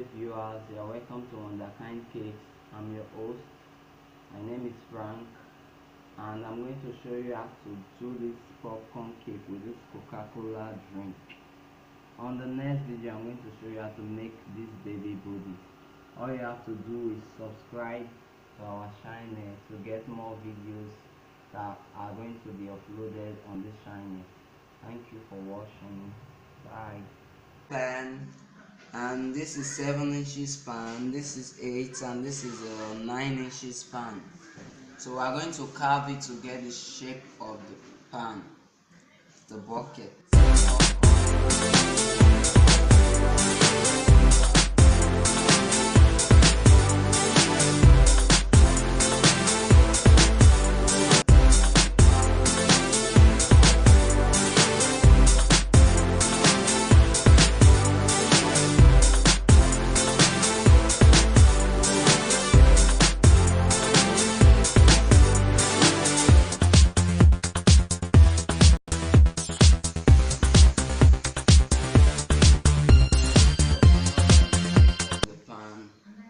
lovely viewers, you are welcome to Wonderkind Cakes. I'm your host. My name is Frank, and I'm going to show you how to do this popcorn cake with this Coca-Cola drink. On the next video, I'm going to show you how to make this baby booty. All you have to do is subscribe to our channel to get more videos that are going to be uploaded on this channel. Thank you for watching. Bye. Pan, and this is 7 inches pan, this is 8, and this is a 9 inches pan. So we are going to carve it to get the shape of the pan, the bucket.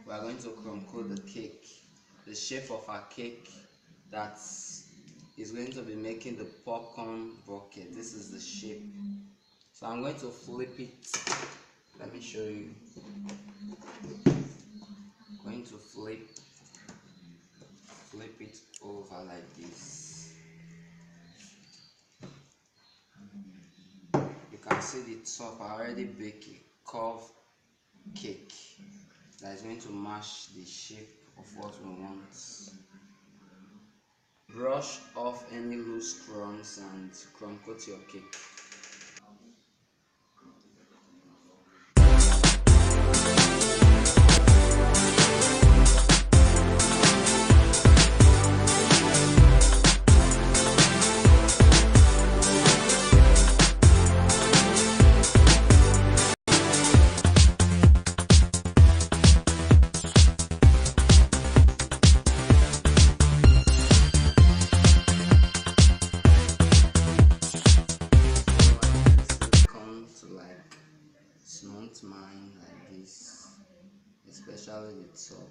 We are going to crumb coat the cake, the shape of our cake that is going to be making the popcorn bucket. This is the shape. So I'm going to flip it. Let me show you. I'm going to flip it over like this. You can see the top. I already baked a curved cake that is going to match the shape of what we want. Brush off any loose crumbs and crumb coat your cake. Smooth mine like this, especially the top.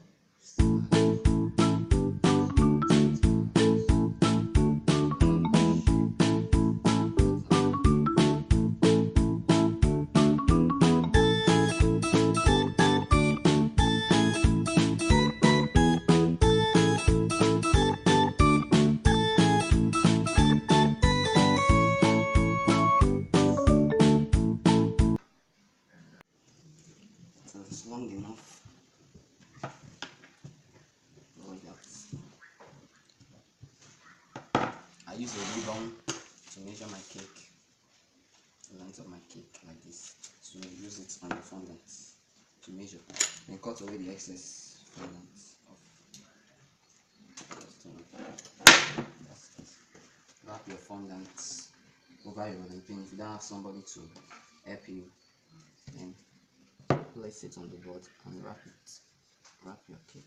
It's long enough. I use a ribbon to measure my cake, the length of my cake like this. So I use it on the fondant to measure. Then cut away the excess fondant off. Wrap your fondant over your rolling pin. If you don't have somebody to help you, then place it on the board and wrap your cake.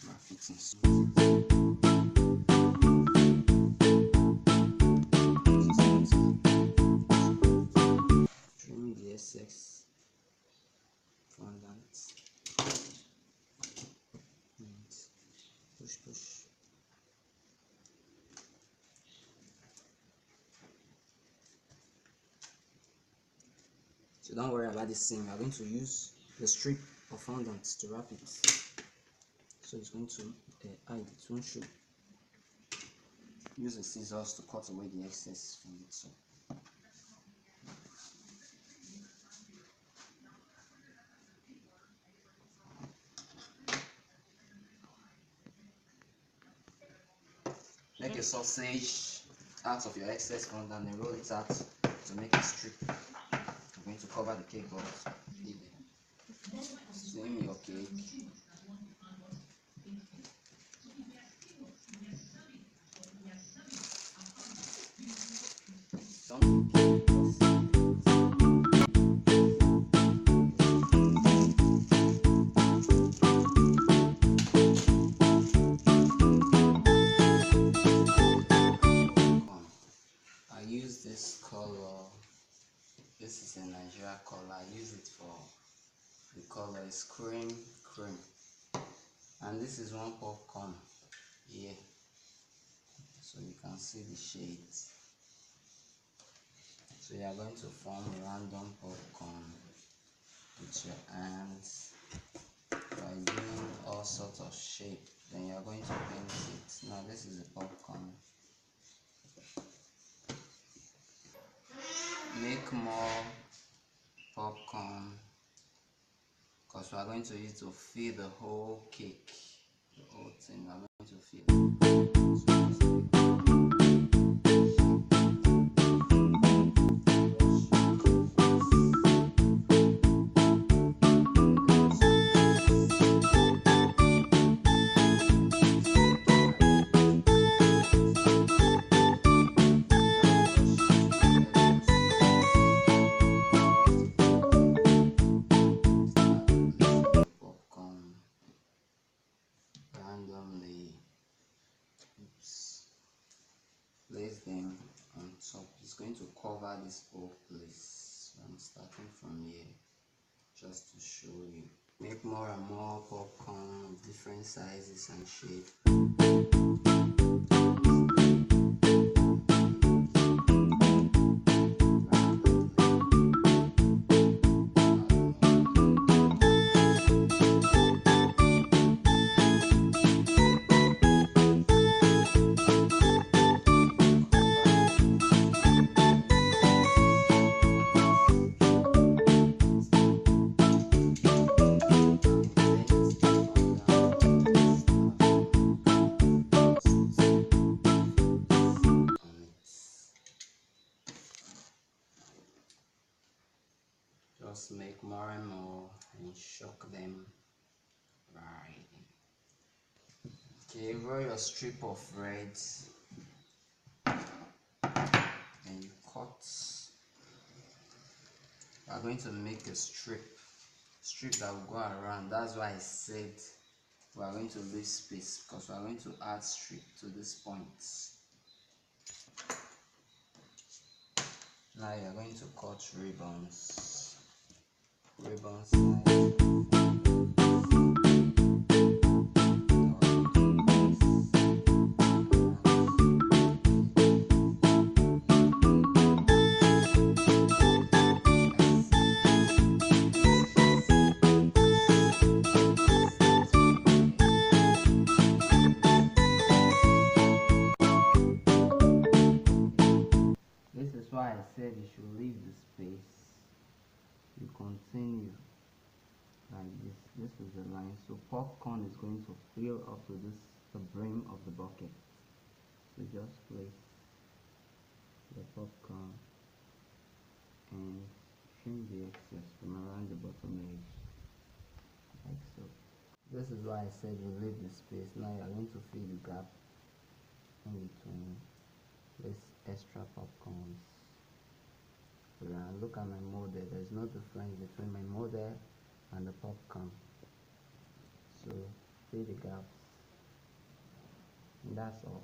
Wrap it in. Trim the excess fondant and push. So don't worry about this thing. We are going to use the strip of fondant to wrap it. So it's going to hide, it won't show. Use the scissors to cut away the excess from it. So make a sausage out of your excess fondant and roll it out to make a strip. I'm going to cover the cake board. Steam your cake. a Nigeria color. I use it for the color is cream. And this is one popcorn here, so you can see the shades. So you are going to form a random popcorn with your hands by doing all sorts of shape. Then you are going to paint it. Now this is a popcorn. Make more popcorn because we are going to use it to fill the whole cake, the whole thing. We are going to fill randomly. Place them on top. It's going to cover this whole place. So I'm starting from here just to show you. Make more and more popcorn of different sizes and shapes. Just make more and more and shock them. Right. Okay, roll your strip of red and you cut. We are going to make a strip that will go around. That's why I said we are going to leave space because we are going to add strip to this point. Now you are going to cut ribbons. Size. This is why I said you should leave the space. You continue like this. This is the line. So popcorn is going to fill up to the brim of the bucket. So just place the popcorn and trim the excess from around the bottom edge, like so. This is why I said you leave the space. Now you are going to fill the gap in between this extra popcorns. Look at my model. There's no difference between my model and the popcorn. So fill the gaps, and that's all.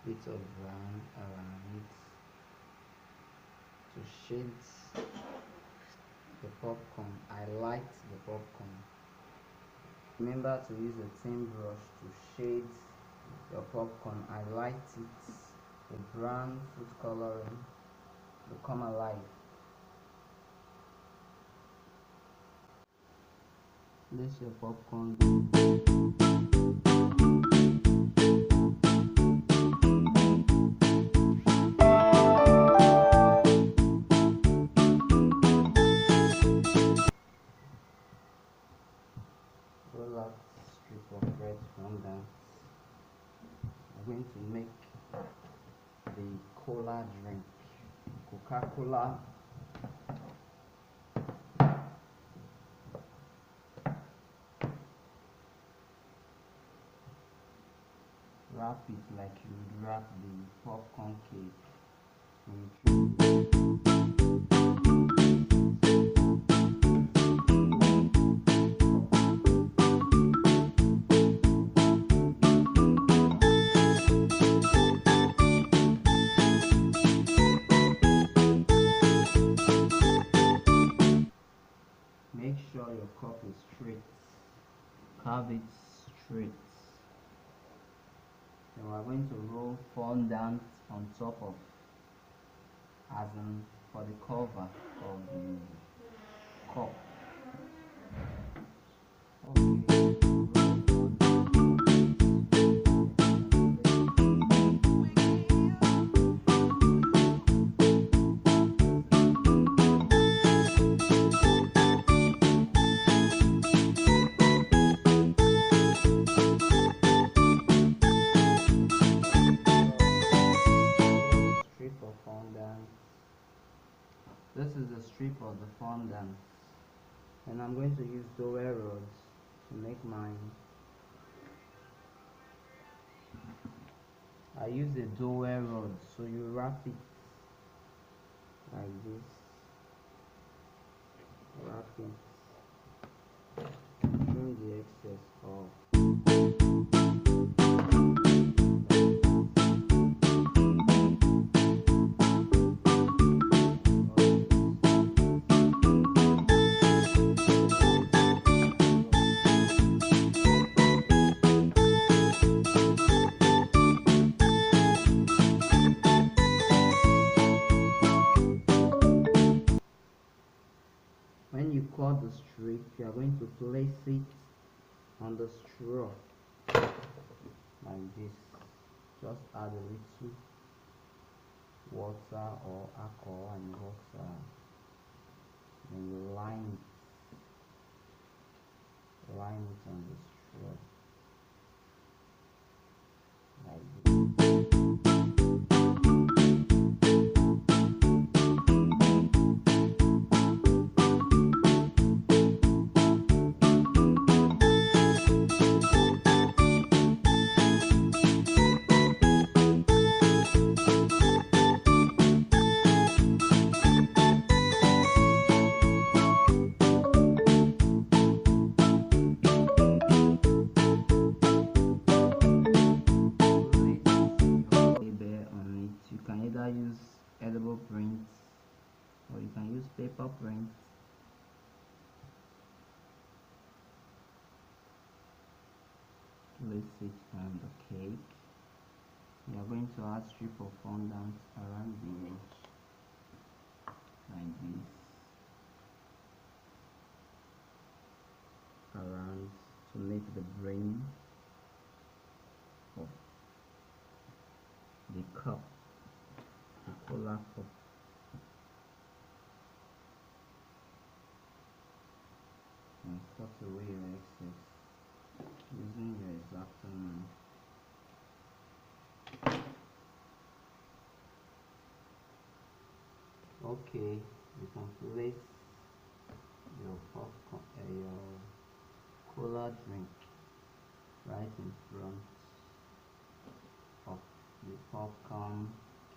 Bit of brown around to shade the popcorn. I liked the popcorn. Remember to use a thin brush to shade your popcorn. I liked it. The brown food coloring will come alive. This is your popcorn. Roll out strip of bread from that. I'm going to make the cola drink, Coca-Cola. Wrap it like you would wrap the popcorn cake. sure your cup is straight. Carve it straight. Then we're going to roll fondant on top of, as in for the cover of the cup. Strip of fondant. This is the strip of the fondant, and I'm going to use dowel rods to make mine. I use a dowel rod, so you wrap it like this. Wrap it. Trim the excess off. When you cut the strip, you are going to place it on the straw like this. Just add a little water or alcohol and water, and you line it on the straw like this. Use edible prints, or you can use paper prints. Place it on the cake. We are going to add strip of fondant around the edge like this, around, to make the brim of the cup, the cola cup. And cut away your excess using your X-Acto knife. Okay, you can place your popcorn, your cola drink right in front of the popcorn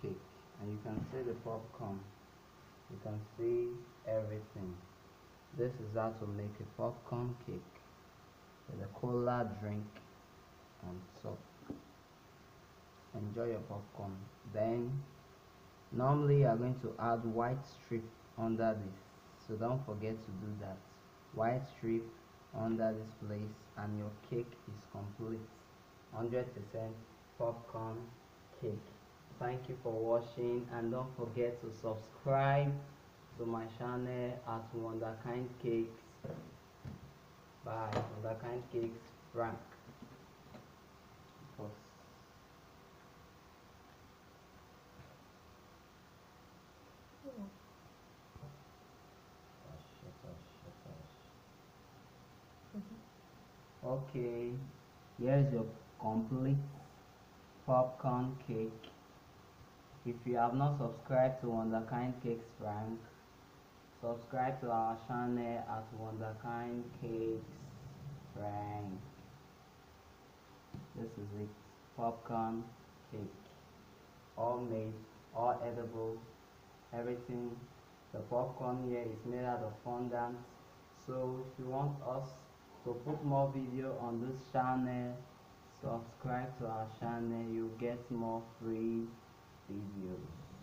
cake, and you can see the popcorn. You can see everything. This is how to make a popcorn cake with a cola drink on top. Enjoy your popcorn. Then normally you are going to add white strip under this, so don't forget to do that. White strip under this place and your cake is complete. 100% popcorn cake. Thank you for watching, and don't forget to subscribe to my channel at Wonderkind Cakes by Wonderkind Cakes Frank. Okay, here's your complete popcorn cake. If you have not subscribed to Wonderkind Cakes Frank, subscribe to our channel at Wonderkind Cakes Frank. This is it, popcorn cake, all made, all edible, everything. The popcorn here is made out of fondant. So if you want us to put more video on this channel, subscribe to our channel. You get more free videos.